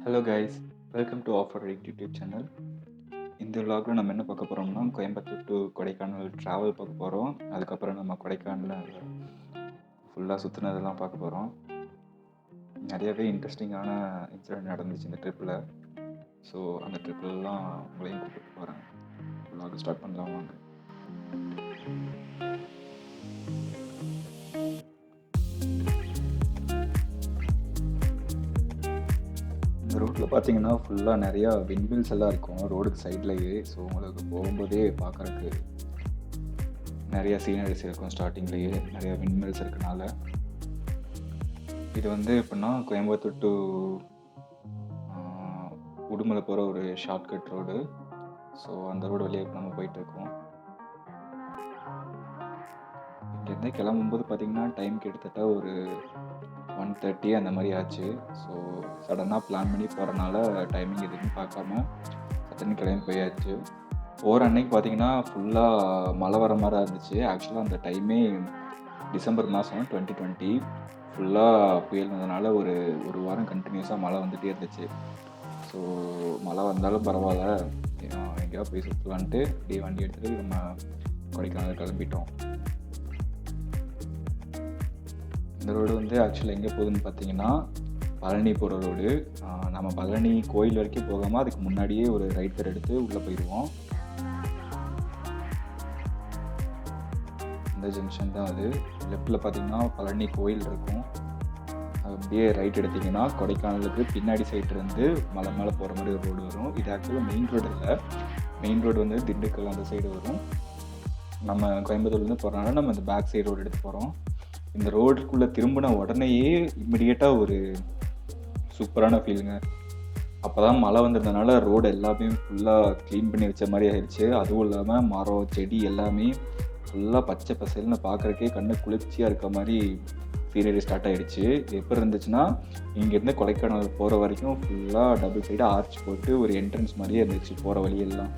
Hello guys, welcome to offer right YouTube channel. இந்த vlogல நம்ம என்ன பார்க்க போகிறோம்னா, கோயம்புத்தூர் டு கொடைக்கானல் ட்ராவல் பார்க்க போகிறோம். அதுக்கப்புறம் நம்ம கொடைக்கானலில் ஃபுல்லாக சுற்றுனதெல்லாம் பார்க்க போகிறோம். நிறையவே இன்ட்ரெஸ்டிங்கான இன்சிடென்ட் நடந்துச்சு இந்த ட்ரிப்பில். ஸோ அந்த ட்ரிப்லலாம் உங்களையும் கூப்பிட்டு போகிறேன். vlog ஸ்டார்ட் பண்ணலாம் வாங்க. இந்த ரூட்டில் பார்த்தீங்கன்னா ஃபுல்லாக நிறையா விண்மில்ஸ் எல்லாம் இருக்கும் ரோடுக்கு சைட்லேயே. ஸோ உங்களுக்கு போகும்போதே பார்க்குறக்கு நிறையா சீனரிஸ் இருக்கும். ஸ்டார்டிங்லேயே நிறையா விண்மில்ஸ் இருக்கனால இது வந்து எப்படின்னா கோயம்புத்தூர் டு உடுமலை போகிற ஒரு ஷார்ட்கட் ரோடு. ஸோ அந்த ரோடு வழியாக இப்போ நம்ம போயிட்டுருக்கோம். இங்கேருந்து கிளம்பும்போது பார்த்திங்கன்னா டைம் கிட்டத்தட்ட ஒரு 1:30 அந்த மாதிரி ஆச்சு. ஸோ சடனாக பிளான் பண்ணி போகிறனால டைமிங் எதுவுமே பார்க்காம சட்டுன்னு கிளம்பி போயாச்சு. போகிற அன்னைக்கு பார்த்திங்கன்னா ஃபுல்லாக மழை வர மாதிரி இருந்துச்சு. ஆக்சுவலாக அந்த டைமே டிசம்பர் மாதம் 2020 ஃபுல்லாக புயல் வந்ததுனால ஒரு வாரம் கண்டினியூஸாக மழை வந்துகிட்டே இருந்துச்சு. ஸோ மழை வந்தாலும் பரவாயில்ல, எங்கேயாவது போய் சுற்றலான்ட்டு அப்படியே வண்டி எடுத்துகிட்டு நம்ம கொடைக்கானல் கிளம்பிட்டோம். இந்த ரோடு வந்து ஆக்சுவலாக எங்கே போகுதுன்னு பார்த்தீங்கன்னா பழனி போகிற ரோடு. நம்ம பழனி கோயில் வரைக்கும் போகாமல் அதுக்கு முன்னாடியே ஒரு ரைட் கட் எடுத்து உள்ளே போயிடுவோம். இந்த ஜங்ஷன் தான் அது. லெஃப்டில் பார்த்தீங்கன்னா பழனி கோயில் இருக்கும். அப்படியே ரைட் எடுத்திங்கன்னா கொடைக்கானலுக்கு பின்னாடி சைடு இருந்து மலை மேலே போகிற மாதிரி ஒரு ரோடு வரும். இது ஆக்சுவலாக மெயின் ரோடு இல்லை. மெயின் ரோடு வந்து திண்டுக்கல் அந்த சைடு வரும். நம்ம கோயம்புத்தூர்லேருந்து போகிறனால நம்ம இந்த பேக் சைடு ரோடு எடுத்து போகிறோம். இந்த ரோடுக்குள்ளே திரும்பின உடனேயே இம்மிடியேட்டாக ஒரு சூப்பரான ஃபீலுங்க. அப்போ தான் மழை வந்திருந்தனால ரோடு எல்லாமே ஃபுல்லாக க்ளீன் பண்ணி வச்ச மாதிரி ஆயிடுச்சு. அதுவும் இல்லாமல் மரம் செடி எல்லாமே ஃபுல்லாக பச்சை பசேல்னு பார்க்குறக்கே கண்ணு குளிர்ச்சியாக இருக்க மாதிரி சீனரி ஸ்டார்ட் ஆகிடுச்சு. எப்போ இருந்துச்சுன்னா இங்கேருந்து கொடைக்கானல் போகிற வரைக்கும் ஃபுல்லாக டபுள் சைடாக ஆர்ச் போட்டு ஒரு என்ட்ரன்ஸ் மாதிரியே இருந்துச்சு போகிற வழியெல்லாம்.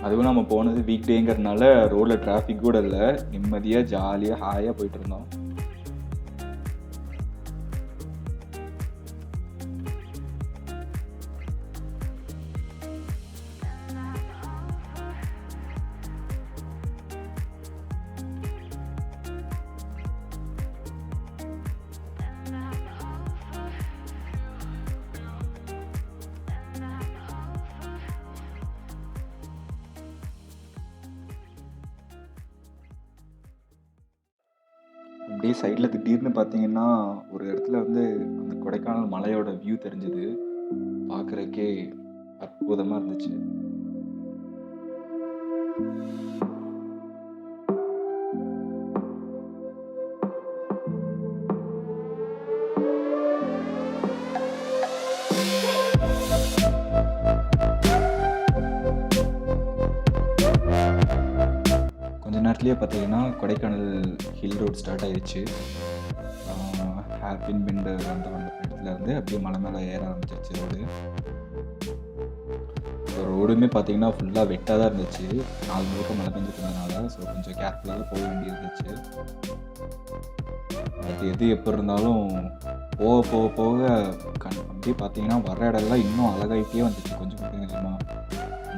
அதுவும் நம்ம போனது வீக் டேங்கிறதுனால ரோடில் டிராஃபிக் கூட இல்லை. நிம்மதியாக ஜாலியாக ஹாயாக போயிட்டு இருந்தோம். அப்படியே சைடில் திடீர்னு பார்த்தீங்கன்னா ஒரு இடத்துல வந்து அந்த கொடைக்கானல் மலையோட வியூ தெரிஞ்சது. பார்க்குறக்கே அற்புதமாக இருந்துச்சு. கொஞ்ச நேரத்துலேயே பார்த்தீங்கன்னா கொடைக்கானல் ஹில் ரோடு ஸ்டார்ட் ஆயிடுச்சு. ஹேர்பின் பெண்டு அந்த இடத்துல இருந்து அப்படியே மலை மேலே ஏற ஆரம்பிச்சிருச்சு ரோடு. ரோடுமே பார்த்தீங்கன்னா ஃபுல்லாக வெட்டாக தான் இருந்துச்சு. 4 முழுக்க மழை பெஞ்சிருந்ததுனால ஸோ கொஞ்சம் கேர்ஃபுல்லாக தான் போக வேண்டியது இருந்துச்சு. அது எது எப்போ இருந்தாலும் போக போக போக அப்படியே பார்த்தீங்கன்னா வர இடம்லாம் இன்னும் அழகாயிட்டே வந்துச்சு. கொஞ்சம் கொஞ்சமாக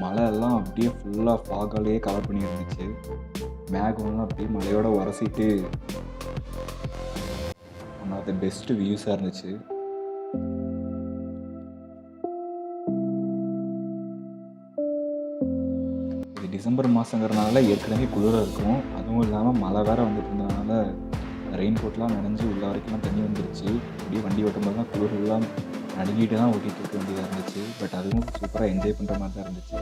மழை எல்லாம் அப்படியே ஃபுல்லாக ஃபாகாலேயே கவர் பண்ணி இருந்துச்சு. மேகம்லாம் அப்படியே மலையோட உரசிட்டு ஒன் ஆஃப் த பெஸ்ட் வியூஸாக இருந்துச்சு. இது டிசம்பர் மாதங்கிறதுனால ஏற்கனவே குளிராக இருக்கும். அதுவும் இல்லாமல் மழை வேறு வந்துட்டு இருந்ததுனால ரெயின் கோட்லாம் நனைஞ்சு உள்ள வரைக்கும்லாம் தண்ணி வந்துருச்சு. அப்படியே வண்டி ஓட்டும்போது தான் குளிரெல்லாம் நடுங்கிட்டு தான் ஓட்டிகிட்டு இருக்க வேண்டியதாக இருந்துச்சு. பட் அதுவும் சூப்பராக என்ஜாய் பண்ணுற மாதிரி தான் இருந்துச்சு.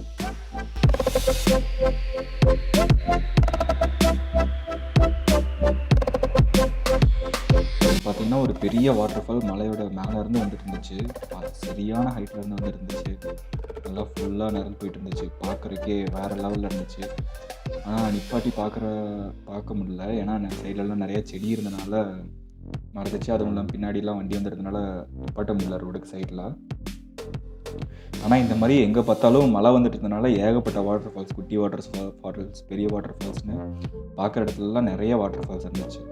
பார்த்தீங்கன்னா ஒரு பெரிய வாட்டர் ஃபால் மலையோட மேலே இருந்து வந்துட்டு இருந்துச்சு. சரியான ஹைட்டில் இருந்து வந்து இருந்துச்சு. நல்லா ஃபுல்லாக நிரல் போயிட்டு இருந்துச்சு. பார்க்குறக்கே வேறு லெவலில் இருந்துச்சு. ஆனால் நிப்பாட்டி பார்க்க முடியல. ஏன்னா சைட்லலாம் நிறையா செடி இருந்தனால மறந்துச்சு. அதுவும் இல்லாமல் பின்னாடிலாம் வண்டி வந்துருந்தனால நிப்பாட்ட முடியல ரோடுக்கு சைடில். ஆனால் இந்த மாதிரி எங்கே பார்த்தாலும் மழை வந்துட்டு இருந்தனால ஏகப்பட்ட வாட்டர் ஃபால்ஸ், குட்டி வாட்டர் ஃபால்ஸ், பெரிய வாட்டர் ஃபால்ஸ்னு பார்க்குற இடத்துலலாம் நிறைய வாட்டர் ஃபால்ஸ் இருந்துச்சு.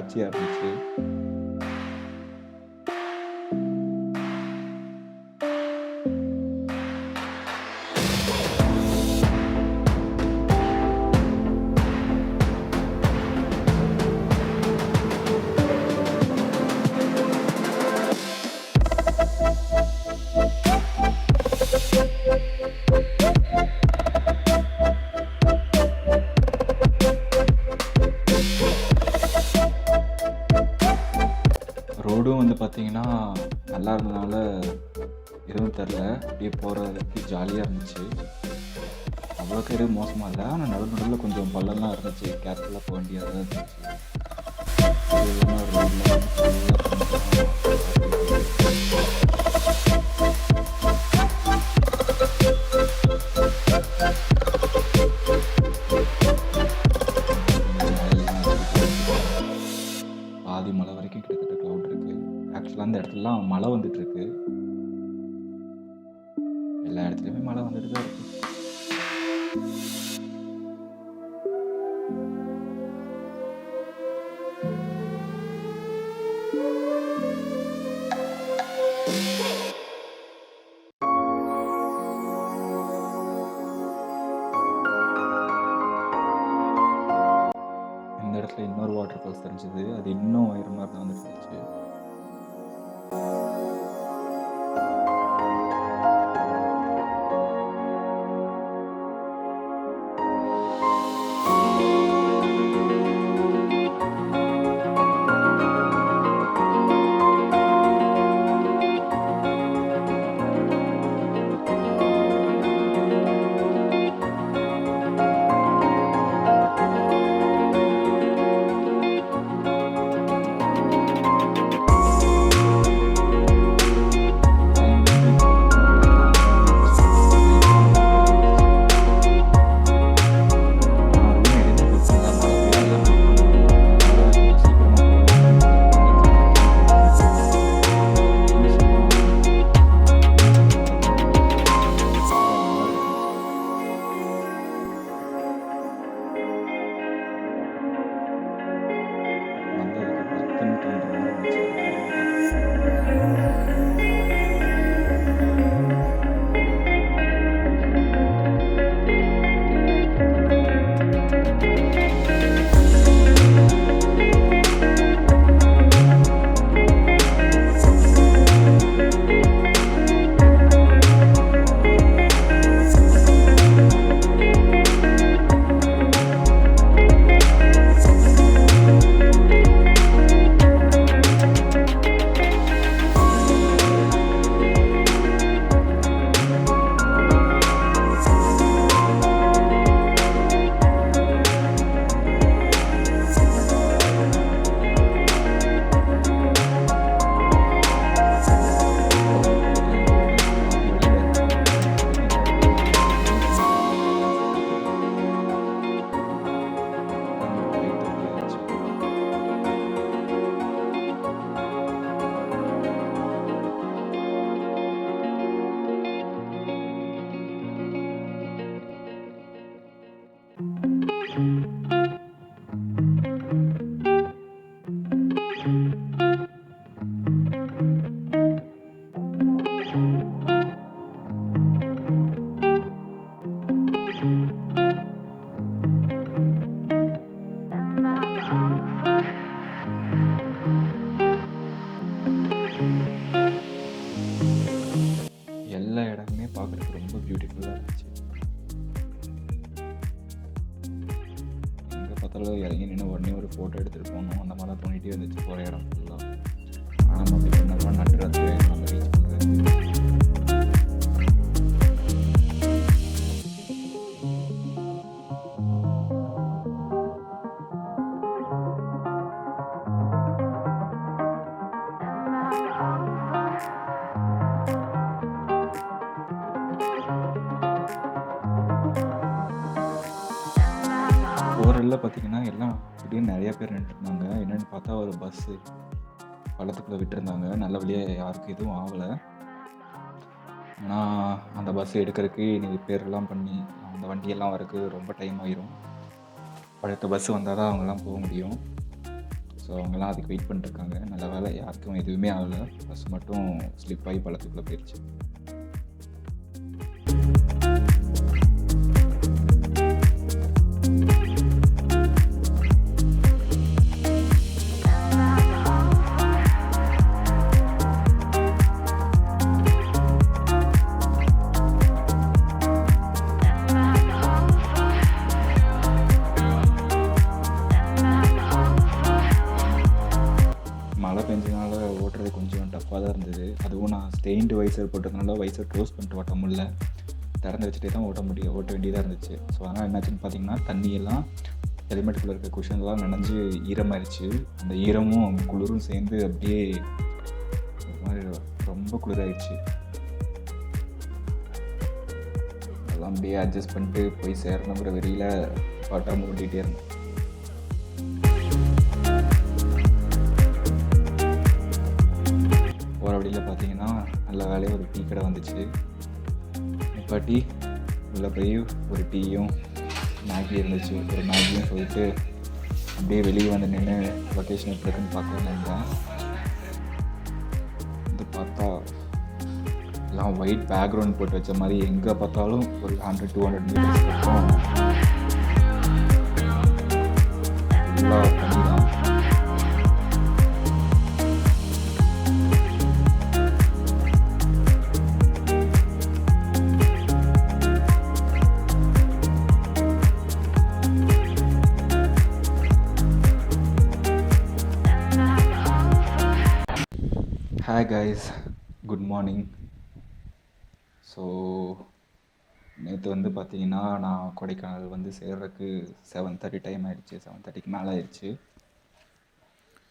காட்சியா இருந்துச்சு. ரோடும் வந்து பார்த்தீங்கன்னா, நல்லா இருந்தனால எதுவும் தெரில. அப்படியே போறதுக்கு ஜாலியா இருந்துச்சு. அவ்வளோக்கு எதுவும் மோசமா இல்ல. ஆனா நடுவுல கொஞ்சம் பள்ளம்லாம் இருந்துச்சு. கேர்ஃபுல்லா போ வேண்டியதா இருந்துச்சு. அது இல்லாம ரோட்ல வந்து ஃபுல்லா பாதி மலை வரைக்கும் கிட்டத்தட்ட க்ளவுட் இருக்கு. ஆக்சுவலா அந்த இடத்துலலாம் மழை வந்துட்டு இருக்கு. எல்லா இடத்துலயுமே மழை வந்துட்டு தான் இருக்கு. இந்த இடத்துல இன்னொரு வாட்டர் ஃபால்ஸ் தெரிஞ்சது. அது இன்னும் உயரமா இருந்து வந்துட்டு இருந்துச்சு. வந்ததுக்கு 10 நிமிடம் நேரம் ஆச்சு. எல்லா இடமுமே பார்க்கறதுக்கு ரொம்ப பியூட்டிஃபுல்லா இருந்துச்சு. எங்க பார்த்தாலும் இறங்கி நின்று உடனே ஒரு ஃபோட்டோ எடுத்துட்டு போகணும். அந்த மாதிரி தான் தோணிட்டே இருந்துச்சு போகிற இடம் ஃபுல்லா. ஆனா நம்ம அப்படி பண்ணோம்னா நட்டுறது நம்ம ரீச் பண்ணுறது. போகிறதில் பார்த்தீங்கன்னா எல்லாம் திடீர்னு நிறைய பேர் நின்றுருந்தாங்க. என்னென்னு பார்த்தா ஒரு பஸ்ஸு பள்ளத்துக்குள்ளே விட்டுருந்தாங்க. நல்ல வழியாக யாருக்கும் எதுவும் ஆகலை. ஆனால் அந்த பஸ் எடுக்கிறதுக்கு இன்னைக்கு பேரெல்லாம் பண்ணி அந்த வண்டியெல்லாம் வரக்கு ரொம்ப டைம் ஆயிரும். அடுத்த பஸ் வந்தால் தான் அவங்கெல்லாம் போக முடியும். ஸோ அவங்கெல்லாம் அதுக்கு வெயிட் பண்ணிட்டுருக்காங்க. நல்ல வேலை யாருக்கும் எதுவுமே ஆகலை. பஸ் மட்டும் ஸ்லிப் ஆகி பள்ளத்துக்குள்ளே போயிடுச்சு. மழை பெஞ்சதுனால ஓட்டுறது கொஞ்சம் டஃப்பாக தான் இருந்தது. அதுவும் நான் ஸ்டெயின்டு வைசர் போட்டதுனால வைசர் க்ளோஸ் பண்ணிட்டு ஓட்ட முடியல. திறந்து வச்சுட்டே தான் ஓட்ட வேண்டியதாக இருந்துச்சு. ஸோ அதனால் என்னாச்சுன்னு பார்த்தீங்கன்னா, தண்ணியெல்லாம் ஹெல்மெட்டுக்குள்ளே இருக்க குஷன்லாம் நனைஞ்சு ஈரமாயிடுச்சு. அந்த ஈரமும் குளிரும் சேர்ந்து அப்படியே ஒரு மாதிரி ரொம்ப குளிராயிடுச்சு. அதெல்லாம் அப்படியே அட்ஜஸ்ட் பண்ணிட்டு போய் சேரணுங்கிற வெறியில் பாட்டாமல் ஓட்டிகிட்டே இருந்தேன். போகிற வழியில் பார்த்தீங்கன்னா நல்ல வேலையாக ஒரு டீ கடை வந்துச்சு. நிப்பாட்டி உள்ளே போய் ஒரு டீயும் மேகி இருந்துச்சு. ஒரு மேகியும் சொல்லிட்டு அப்படியே வெளியே வந்து நின்று லொக்கேஷன் எப்படி இருக்குன்னு பார்க்கலான்னு இருந்தேன். இது பார்த்தா எல்லாம் ஒயிட் பேக்ரவுண்ட் போட்டு வச்ச மாதிரி எங்கே பார்த்தாலும் ஒரு 100-200 மீட்டர்ஸ் பக்கம் ஃபுல்லாக தண்ணி தான். Hi guys, good morning. So நேற்று வந்து பார்த்தீங்கன்னா நான் கொடைக்கானல் வந்து சேர்றதுக்கு 7:30 டைம் ஆகிடுச்சு. 7:30க்கு மேலே ஆயிடுச்சு.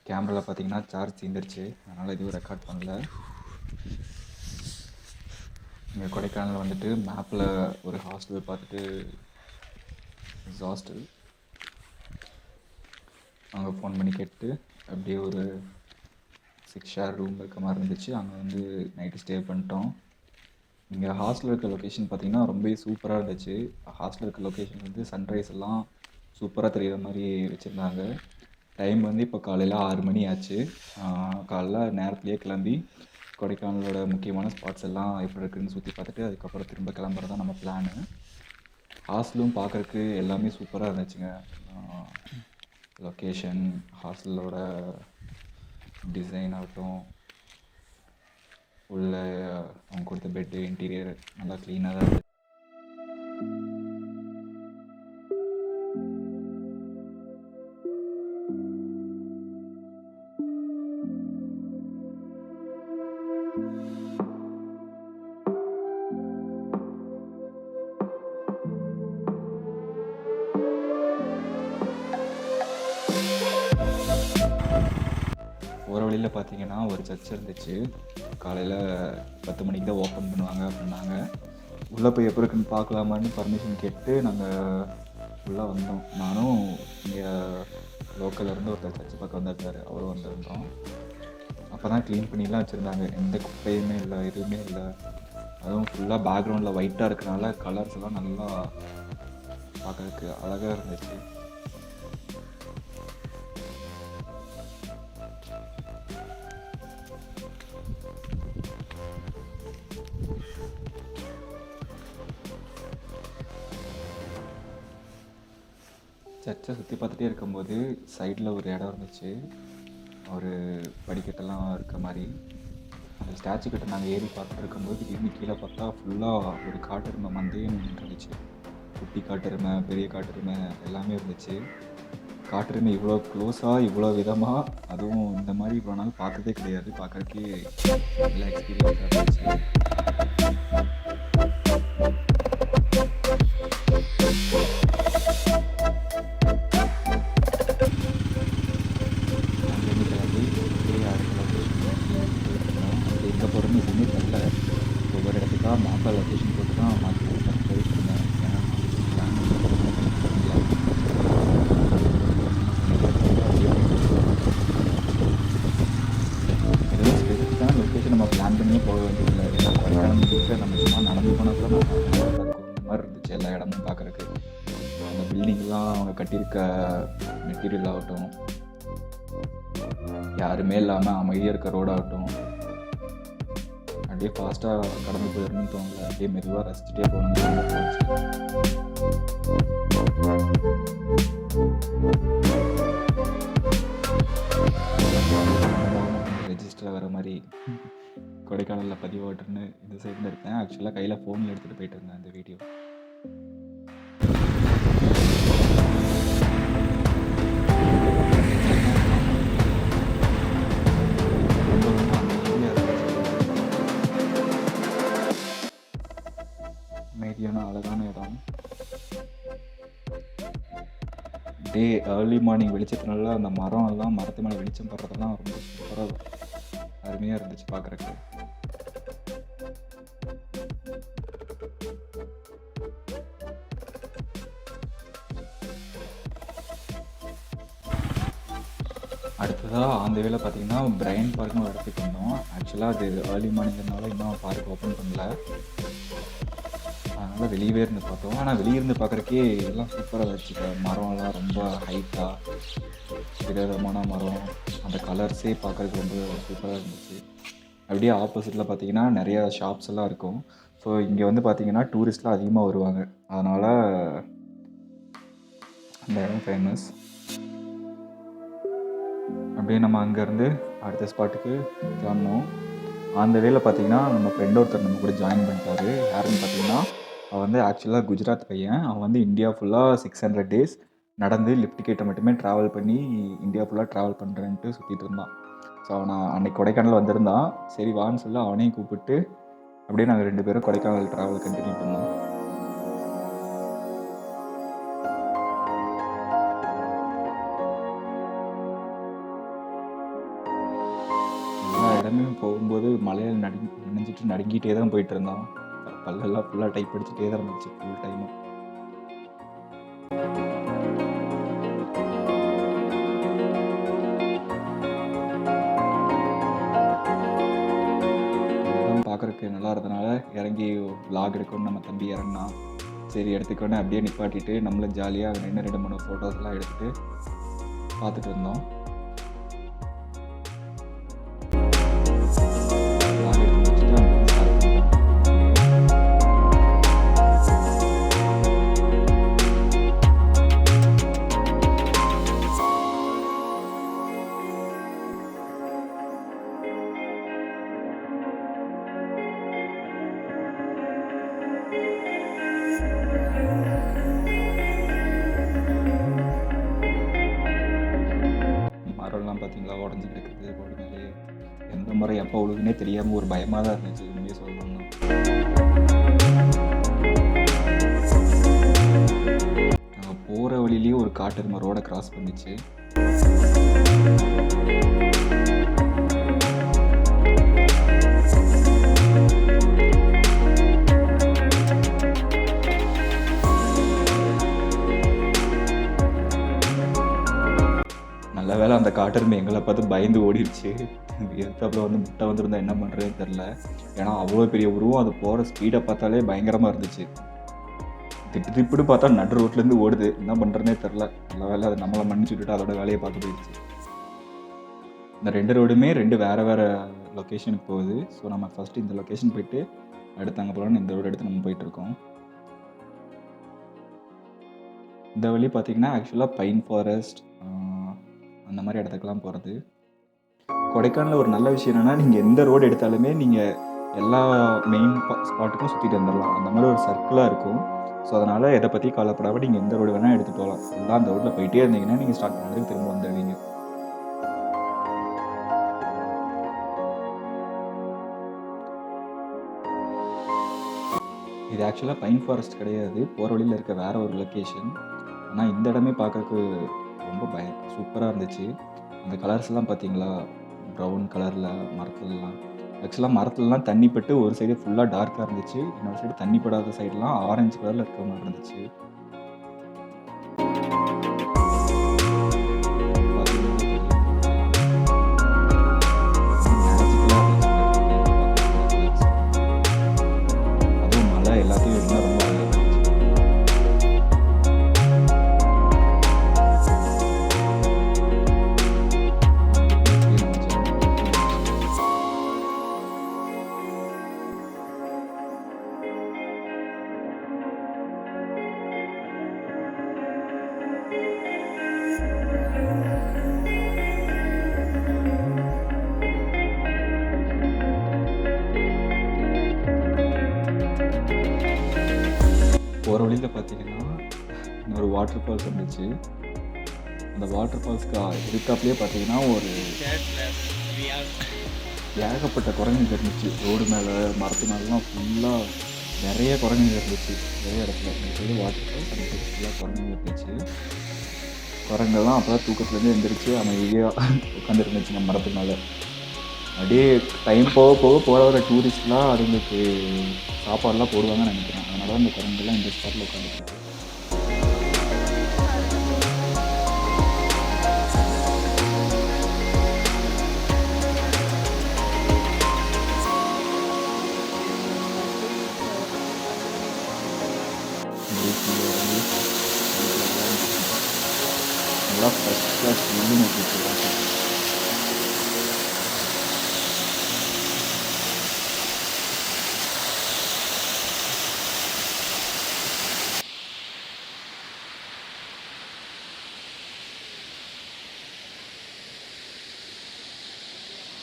கேமராவில் பார்த்தீங்கன்னா சார்ஜ் தீர்ந்துருச்சு. அதனால் எதுவும் ரெக்கார்ட் பண்ணல. இங்கே கொடைக்கானல் வந்துட்டு மேப்பில் ஒரு ஹாஸ்டல் பார்த்துட்டு ஹாஸ்டல் அங்கே ஃபோன் பண்ணி கேட்டு அப்படியே ஒரு 6 ஷேர் ரூம் இருக்க மாதிரி இருந்துச்சு. அங்கே வந்து நைட்டு ஸ்டே பண்ணிட்டோம். இங்கே ஹாஸ்டலில் இருக்க லொக்கேஷன் பார்த்திங்கன்னா ரொம்ப சூப்பராக இருந்துச்சு. ஹாஸ்டலில் இருக்க லொக்கேஷன் வந்து சன்ரைஸ் எல்லாம் சூப்பராக தெரிகிற மாதிரி வச்சுருந்தாங்க. டைம் வந்து இப்போ காலையில் 6 மணி ஆச்சு. காலைல நேரத்துலேயே கிளம்பி கொடைக்கானலோட முக்கியமான ஸ்பாட்ஸ் எல்லாம் எப்படி இருக்குதுன்னு சுற்றி பார்த்துட்டு அதுக்கப்புறம் திரும்ப கிளம்புறது தான் நம்ம பிளானு. ஹாஸ்டலும் பார்க்குறக்கு எல்லாமே சூப்பராக இருந்துச்சுங்க. லொக்கேஷன், ஹாஸ்டலோட டிசைன் ஆகட்டும், உள்ள அவங்க கொடுத்த பெட்டு, இன்டீரியர் நல்லா க்ளீனாக தான் இருக்குது. போகிற வழியில் பார்த்தீங்கன்னா ஒரு சர்ச் இருந்துச்சு. காலையில் 10 மணிக்கு தான் ஓப்பன் பண்ணுவாங்க அப்படின்னாங்க. உள்ளே போய் எப்போ இருக்குன்னு பார்க்கலாமான்னு பர்மிஷன் கேட்டு நாங்கள் உள்ளே வந்தோம். நானும் இங்கே லோக்கலில் இருந்து ஒருத்தர் சர்ச் பக்கம் வந்துட்டார், அவரும் வந்திருந்தோம். அப்போ தான் க்ளீன் பண்ணிலாம் வச்சுருந்தாங்க. எந்த குப்பையுமே இல்லை, எதுவுமே இல்லை. அதுவும் ஃபுல்லாக பேக்ரவுண்டில் ஒயிட்டாக இருக்கிறனால கலர்ஸ் எல்லாம் நல்லா பார்க்கறதுக்கு அழகாக இருந்துச்சு. சர்ச்சை சுற்றி பார்த்துட்டே இருக்கும்போது சைடில் ஒரு இடம் இருந்துச்சு, ஒரு படிக்கட்டெல்லாம் இருக்க மாதிரி. அந்த ஸ்டாச்சு கிட்ட நாங்கள் ஏறி பார்த்துட்டு இருக்கும்போது திடீர்னு கீழே பார்த்தா ஃபுல்லாக ஒரு காட்டெருமை மந்தையே இருந்துச்சு. குட்டி காட்டெருமை, பெரிய காட்டெருமை எல்லாமே இருந்துச்சு. காட்டெருமை இவ்வளோ க்ளோஸாக, இவ்வளோ விதமாக, அதுவும் இந்த மாதிரி இவ்வளோ நாள் பார்த்ததே கிடையாது. பார்க்குறதுக்கே நல்லா எக்ஸ்பீரியன்ஸாக இருந்துச்சு. எதுவுமே தெரியல. ஒவ்வொரு இடத்துக்காக மேப்பில் லொக்கேஷன் போட்டு தான் மாற்றி போயிட்டு இருந்தேன். எதுவும் ஸ்பெசிஃபிக்கான லொக்கேஷன் நம்ம பிளான் பண்ணியே போக வேண்டியதில்லை. ஏன்னா முழுக்க நம்ம சும்மா நடந்து போனால் கூட இந்த மாதிரி இருந்துச்சு எல்லா இடமும் பார்க்குறக்கு. அந்த பில்டிங்லாம் அவங்க கட்டியிருக்க மெட்டீரியல் ஆகட்டும், யாருமே இல்லாமல் அமைதியாக இருக்க ரோடாகட்டும், அப்படியே ஃபாஸ்ட்டாக கடந்து போயிடணும்னு தோணல. அப்படியே மெதுவாக ரசிச்சுட்டே போகணும்னு ரெஜிஸ்டர் வர மாதிரி கொடைக்கானலில் பதிவாட்டுன்னு இந்த சைடில் இருக்கேன். ஆக்சுவலாக கையில் ஃபோனில் எடுத்துகிட்டு போயிட்டு இருந்தேன் அந்த வீடியோ. அமைதியான அழகான இடம். டே ஏர்லி மார்னிங் வெளிச்சத்தினால அந்த மரம் எல்லாம், மரத்து மேலே வெளிச்சம் படுறதெல்லாம் ரொம்ப சூப்பராக அருமையாக இருந்துச்சு பார்க்குறக்கு. அடுத்ததாக அந்த வேலை பார்த்தீங்கன்னா பிரைன் பார்க்னு ஒரு இடத்துக்கு வந்தோம். ஆக்சுவலாக அது ஏர்லி மார்னிங்கிறதுனால இன்னும் பார்க் ஓப்பன் பண்ணல, அதனால் வெளியவே இருந்து பார்த்தோம். ஆனால் வெளியே இருந்து பார்க்குறக்கே எல்லாம் சூப்பராக இருந்துச்சு. மரம்லாம் ரொம்ப ஹைட்டாக விதவிதமான மரம், அந்த கலர்ஸே பார்க்குறதுக்கு ரொம்ப சூப்பராக இருந்துச்சு. அப்படியே ஆப்போசிட்டில் பார்த்தீங்கன்னா நிறையா ஷாப்ஸ் எல்லாம் இருக்கும். ஸோ இங்கே வந்து பார்த்தீங்கன்னா டூரிஸ்ட்லாம் அதிகமாக வருவாங்க, அதனால் அந்த இடம் ஃபேமஸ். அப்படியே நம்ம அங்கேருந்து அடுத்த ஸ்பாட்டுக்கு கிளம்பணும். அந்த வேலை பார்த்தீங்கன்னா நம்ம ஃப்ரெண்ட் ஒருத்தர் நம்ம கூட ஜாயின் பண்ணிட்டாரு. யாருன்னு பார்த்தீங்கன்னா அவன் வந்து ஆக்சுவலாக குஜராத் பையன். அவன் வந்து இந்தியா ஃபுல்லாக 600 days நடந்து லிஃப்ட் டிக்கெட்டை மட்டுமே ட்ராவல் பண்ணி இந்தியா ஃபுல்லாக ட்ராவல் பண்ணுறேன்ட்டு சுற்றிட்டு இருந்தான். ஸோ அவன் அன்னைக்கு கொடைக்கானல் வந்திருந்தான். சரி வான்னு சொல்லி அவனையும் கூப்பிட்டு அப்படியே நாங்கள் 2 பேரும் கொடைக்கானல் ட்ராவல் கண்டினியூ பண்ணோம். எல்லா இடமே போகும்போது மலையில் நனைஞ்சிட்டு நடுங்கிட்டே தான் போயிட்டு இருந்தான். பல்லெல்லாம் ஃபுல்லாக டைப் அடிச்சுட்டே தான் இருந்துச்சு ஃபுல் டைமும். பார்க்குறக்கு நல்லா இருந்தனால இறங்கி vlog எடுக்கணும்னு நம்ம தம்பி இறங்கினான். சரி எடுத்துக்கொண்டு அப்படியே நிப்பாட்டிட்டு நம்மளும் ஜாலியாக நின்று 2-3 ஃபோட்டோஸ்லாம் எடுத்துகிட்டு பார்த்துட்டு இருந்தோம். மரம்லாம் பார்த்தீங்களா உடஞ்சி கிடக்குது ரோடு மேலே. எந்த மரம் எப்போ உழுகுனே தெரியாமல் ஒரு பயமாக தான் இருந்துச்சு உண்மையாக சொல்லணும்னா. நாங்கள் போகிற வழியிலேயே ஒரு காட்டு ரோடை கிராஸ் பண்ணிச்சு. நல்ல வேலை அந்த காட்டெருமை எங்களை பார்த்து பயந்து ஓடிடுச்சு. எதுக்காப்புல வந்து முட்டை வந்துருந்தா என்ன பண்ணுறதுன்னு தெரில. ஏன்னா அவ்வளோ பெரிய உருவம், அது போகிற ஸ்பீடை பார்த்தாலே பயங்கரமாக இருந்துச்சு. திட்டு பார்த்தா நடு ரோட்லேருந்து ஓடுது, என்ன பண்ணுறதுனே தெரில. நல்ல வேலை அது நம்மளை மன்னிச்சு விட்டுட்டு அதோட வேலையை பார்க்க போயிடுச்சு. இந்த 2 ரோடுமே 2 வேறு லொக்கேஷனுக்கு போகுது. ஸோ நம்ம ஃபஸ்ட்டு இந்த லொக்கேஷன் போயிட்டு அடுத்து அங்கே போகலான்னு இந்த ரோடு எடுத்து நம்ம போயிட்டுருக்கோம். இந்த வழி பார்த்திங்கன்னா ஆக்சுவலாக பைன் ஃபாரஸ்ட் அந்த மாதிரி இடத்துக்கெல்லாம் போகிறது. கொடைக்கானலில் ஒரு நல்ல விஷயம் என்னென்னா, நீங்கள் எந்த ரோடு எடுத்தாலுமே நீங்கள் எல்லா மெயின் ஸ்பாட்டுக்கும் சுற்றிட்டு வந்துடலாம். அந்த மாதிரி ஒரு சர்க்கிளாக இருக்கும். ஸோ அதனால் எதை பற்றி கவலைப்படாமல் நீங்கள் எந்த ரோடு வேணால் எடுத்து போகலாம். ஃபுல்லாக அந்த ரோட்டில் போயிட்டே இருந்தீங்கன்னா நீங்கள் ஸ்டார்ட் பண்ணுறதுக்கு திரும்ப வந்துடுவீங்க. இது ஆக்சுவலாக பைன் ஃபாரஸ்ட் கிடையாது, போகிற வழியில் இருக்க வேறு ஒரு லொக்கேஷன். ஆனால் இந்த இடமே பார்க்கறதுக்கு ரொம்ப சூப்பராக இருந்துச்சு. அந்த கலர்ஸ்லாம் பார்த்தீங்களா, ப்ரௌன் கலரில் மரத்துலலாம். ஆக்சுவலாக மரத்துலலாம் தண்ணி பட்டு ஒரு சைடு ஃபுல்லாக டார்க்காக இருந்துச்சு, இன்னொரு சைடு தண்ணி படாத சைடெலாம் ஆரஞ்சு கலரில் இருக்கிற மாதிரி இருந்துச்சு. அதுவும் மழை எல்லாத்தையும் இன்னும் ரொம்ப வழியில பார்த்தீங்கன்னா, இன்னொரு வாட்டர் ஃபால்ஸ் இருந்துச்சு. அந்த வாட்டர் ஃபால்ஸ்க்கு எதிர்த்தாப்புலயே பார்த்தீங்கன்னா, ஒரு ஏகப்பட்ட குரங்குங்க இருந்துச்சு. ரோடு மேல, மரத்து மேலலாம் ஃபுல்லா நெறைய குரங்குங்க இருந்துச்சு. நெறைய இடத்துல. இந்த சைடு வாட்டர் ஃபால்ஸ், அந்த சைடு ஃபுல்லா குரங்குங்க இருந்துச்சு. குரங்கெல்லாம் அப்பதான் தூக்கத்துலேருந்து எந்திரிச்சு அமைதியா உட்காந்துருந்துச்சுங்க மரத்து மேல. அப்படியே டைம் போக போக போற வர டூரிஸ்ட்லாம் அதுங்களுக்கு சாப்பாடுலாம் போடுவாங்கன்னு நெனைக்கிறேன். அதனால தான் அந்த குரங்குலாம் இந்த ஸ்பாட்ல உட்காந்துட்டுருக்கு. அப்படியே கீழ இறங்கி பக்கத்துல விளையாண்டுட்டு நல்லா ஃப்ரெஷ்ஷா சில்லுன்னு இருந்துச்சு வாட்டர்.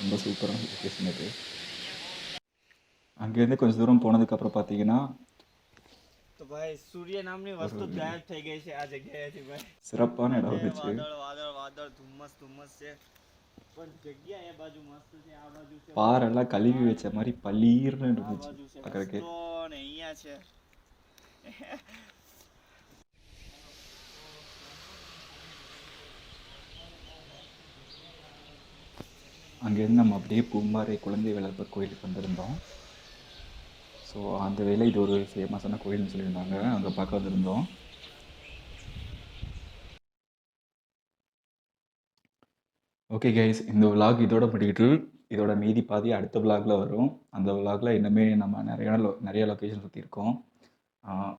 ரொம்ப சூப்பரான லொகேஷன் இது. அங்கேருந்து கொஞ்சம் தூரம் போனதுக்கப்புறம் பார்த்தீங்கன்னா, તો ભાઈ સૂર્ય નામની ஒரு વસ્તુ ગાયબ થઈ ગઈ છે આ જગ્યાએથી ભાઈ. சிறப்பான இடம் બધે இருந்துச்சு. વાદળ વાદળ વાદળ ધુમ્મસ ધુમ્મસ છે, પણ જગ્યા એ બાજુ મસ્ત છે. આ બાજુ છે பாறைலாம் கழுவி வச்ச மாரி பளீர்ன்னு આ இருந்துச்சு બાજુ છે பார்க்கறதுக்கே. રસ્તો ને અહીંયા છે. அங்கேருந்து நம்ம அப்படியே பூம்பாறை குழந்தை வளர்ப்பர் கோயிலுக்கு வந்திருந்தோம். ஸோ அந்த வேளை இது ஒரு ஃபேமஸான கோயில்னு சொல்லியிருந்தாங்க. அங்கே பார்க்க வந்திருந்தோம். ஓகே கைஸ், இந்த விலாக் இதோட முடியுது. இதோட மீதி பாதி அடுத்த விலாகில் வரும். அந்த விலாகில் இன்னுமே நம்ம நிறைய லொக்கேஷன் சுற்றி இருக்கோம்.